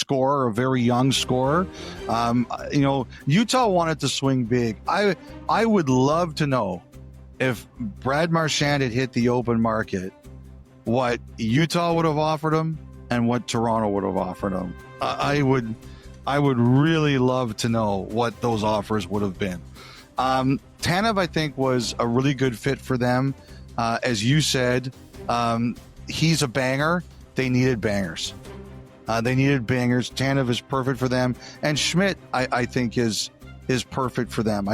scorer, a very young scorer. Utah wanted to swing big. I would love to know if Brad Marchand had hit the open market, what Utah would have offered him and what Toronto would have offered him. I would really love to know what those offers would have been. Tanev, I think, was a really good fit for them. As you said, he's a banger. They needed bangers. Tanev is perfect for them. And Schmidt, I think, is perfect for them.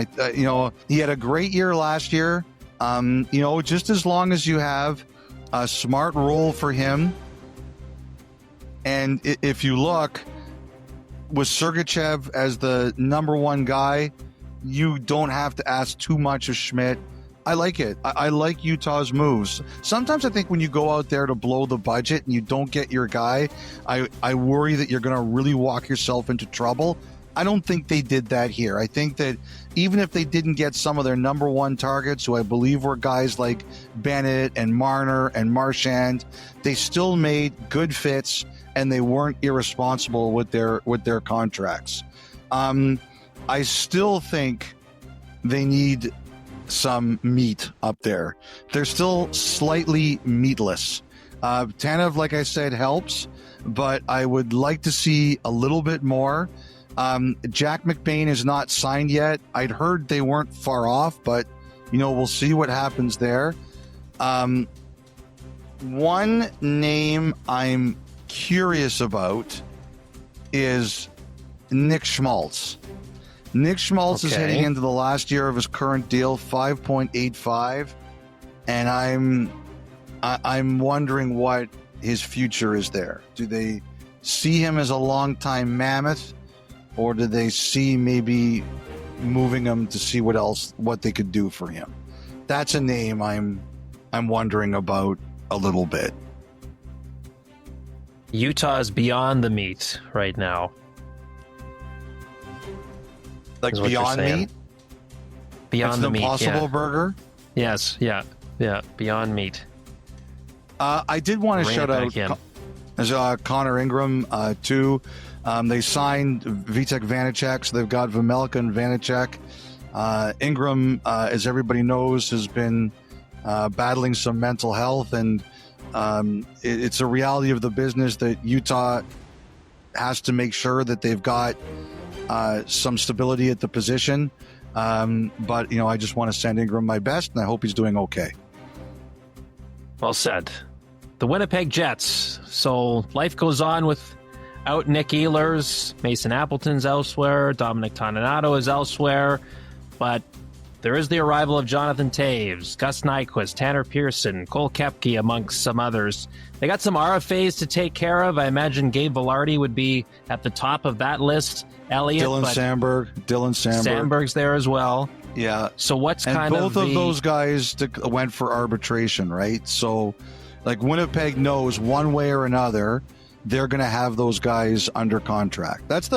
He had a great year last year. Just as long as you have a smart role for him. And if you look, with Sergachev as the number one guy, you don't have to ask too much of Schmidt. I like it. I like Utah's moves. Sometimes I think when you go out there to blow the budget and you don't get your guy, I worry that you're going to really walk yourself into trouble. I don't think they did that here. I think that even if they didn't get some of their number one targets, who I believe were guys like Bennett and Marner and Marchand, they still made good fits and they weren't irresponsible with their contracts. I still think they need some meat up there. They're still slightly meatless. Tanev, like I said, helps, but I would like to see a little bit more. Jack McBain is not signed yet. I'd heard they weren't far off, but we'll see what happens there. One name I'm curious about is Nick Schmaltz. Nick Schmaltz is heading into the last year of his current deal, 5.85, and I'm wondering what his future is there. Do they see him as a longtime Mammoth, or do they see maybe moving him to see what they could do for him? That's a name I'm wondering about a little bit. Utah is beyond the meat right now. Like beyond meat? Beyond the meat, Impossible Burger? Yes, yeah, beyond meat. I did want to shout out Connor Ingram, too. They signed Vitek Vanacek, so they've got Vejmelka and Vanacek. Ingram, as everybody knows, has been battling some mental health, and it's a reality of the business that Utah has to make sure that they've got some stability at the position. But I just want to send Ingram my best, and I hope he's doing okay. Well said. The Winnipeg Jets. So life goes on without Nick Ehlers. Mason Appleton's elsewhere. Dominic Toninato is elsewhere. But there is the arrival of Jonathan Toews, Gus Nyquist, Tanner Pearson, Cole Koepke, amongst some others. They got some RFAs to take care of. I imagine Gabe Vilardi would be at the top of that list. Elliott. Dylan Sandberg. Sandberg's there as well. Yeah. So what's and kind both of those guys went for arbitration, right? So, like, Winnipeg knows one way or another they're going to have those guys under contract. That's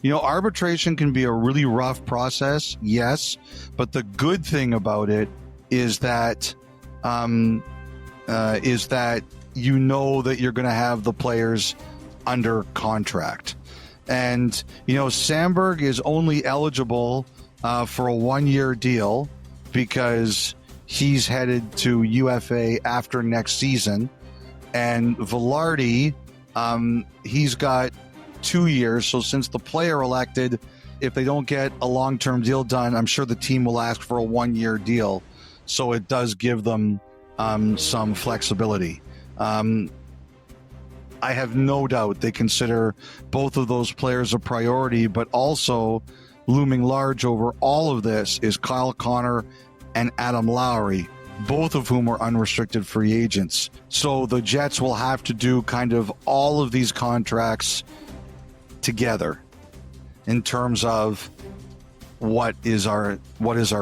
arbitration can be a really rough process, yes, but the good thing about it is that that you're going to have the players under contract. And, Sandberg is only eligible for a 1-year deal because he's headed to UFA after next season. And Vilardi, he's got 2 years. So since the player elected, if they don't get a long-term deal done, I'm sure the team will ask for a 1-year deal. So it does give them some flexibility. I have no doubt they consider both of those players a priority, but also looming large over all of this is Kyle Connor and Adam Lowry, both of whom are unrestricted free agents. So the Jets will have to do kind of all of these contracts together in terms of what is our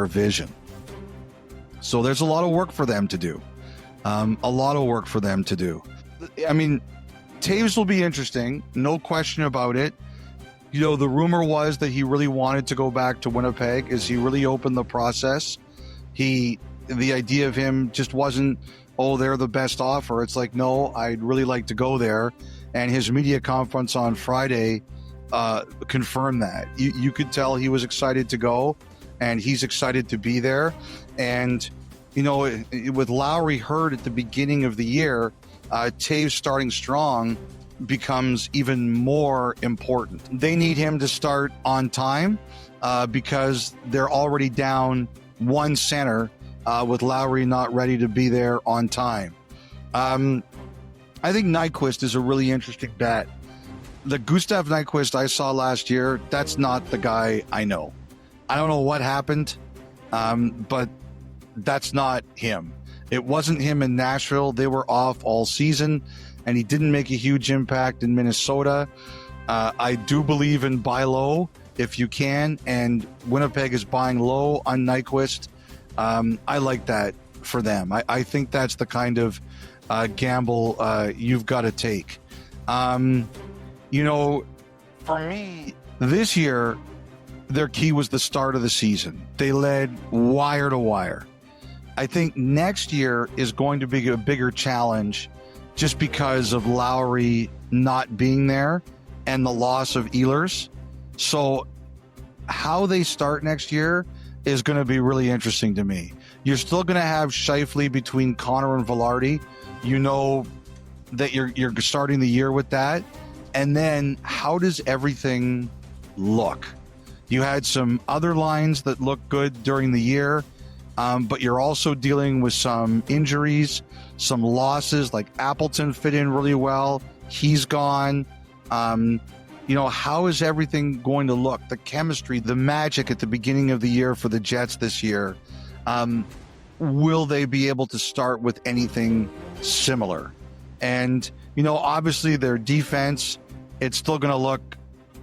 vision. So there's a lot of work for them to do. I mean, Toews will be interesting, no question about it. The rumor was that he really wanted to go back to Winnipeg. Is he really opened the process? The idea of him just wasn't, they're the best offer. It's like, no, I'd really like to go there. and his media conference on Friday confirmed that. You could tell he was excited to go, and he's excited to be there. And, you know, with Lowry hurt at the beginning of the year, Taves starting strong becomes even more important. They need him to start on time because they're already down one center with Lowry not ready to be there on time. I think Nyquist is a really interesting bet. The Gustav Nyquist I saw last year, that's not the guy I know. I don't know what happened, but that's not him. It wasn't him in Nashville. They were off all season, and he didn't make a huge impact in Minnesota. I do believe in buy low if you can, and Winnipeg is buying low on Nyquist. I like that for them. I think that's the kind of gamble you've got to take. You know, for me, this year, their key was the start of the season. They led wire to wire. I think next year is going to be a bigger challenge just because of Lowry not being there and the loss of Ehlers. So how they start next year is going to be really interesting to me. You're still going to have Scheifele between Connor and Velarde. You know that you're starting the year with that. And then how does everything look? You had some other lines that looked good during the year, but you're also dealing with some injuries, some losses, like Appleton fit in really well. He's gone. You know, how is everything going to look? The chemistry, the magic at the beginning of the year for the Jets this year. Will they be able to start with anything similar? And, you know, obviously their defense, it's still going to look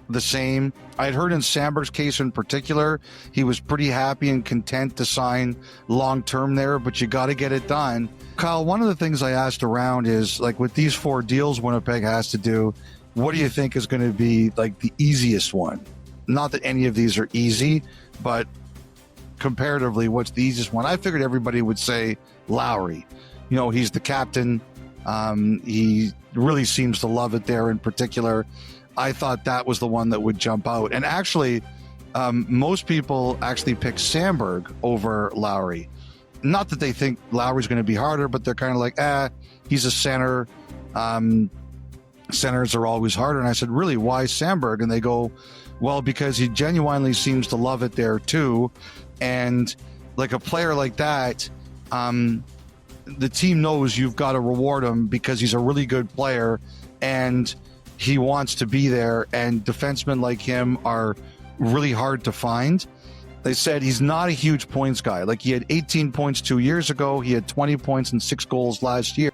the same. I had heard in Sandberg's case in particular, he was pretty happy and content to sign long-term there, but you got to get it done. Kyle, one of the things I asked around is, like, with these 4 deals Winnipeg has to do, what do you think is going to be, like, the easiest one? Not that any of these are easy, but comparatively, what's the easiest one? I figured everybody would say Lowry. You know, he's the captain. He really seems to love it there in particular. I thought that was the one that would jump out. And actually, most people actually pick Sandberg over Lowry. Not that they think Lowry's going to be harder, but they're kind of like, he's a center. Centers are always harder. And I said, really, why Sandberg? And they go, well, because he genuinely seems to love it there too. And like a player like that, the team knows you've got to reward him because he's a really good player and he wants to be there. And defensemen like him are really hard to find. They said he's not a huge points guy. Like, he had 18 points 2 years ago. He had 20 points and 6 goals last year.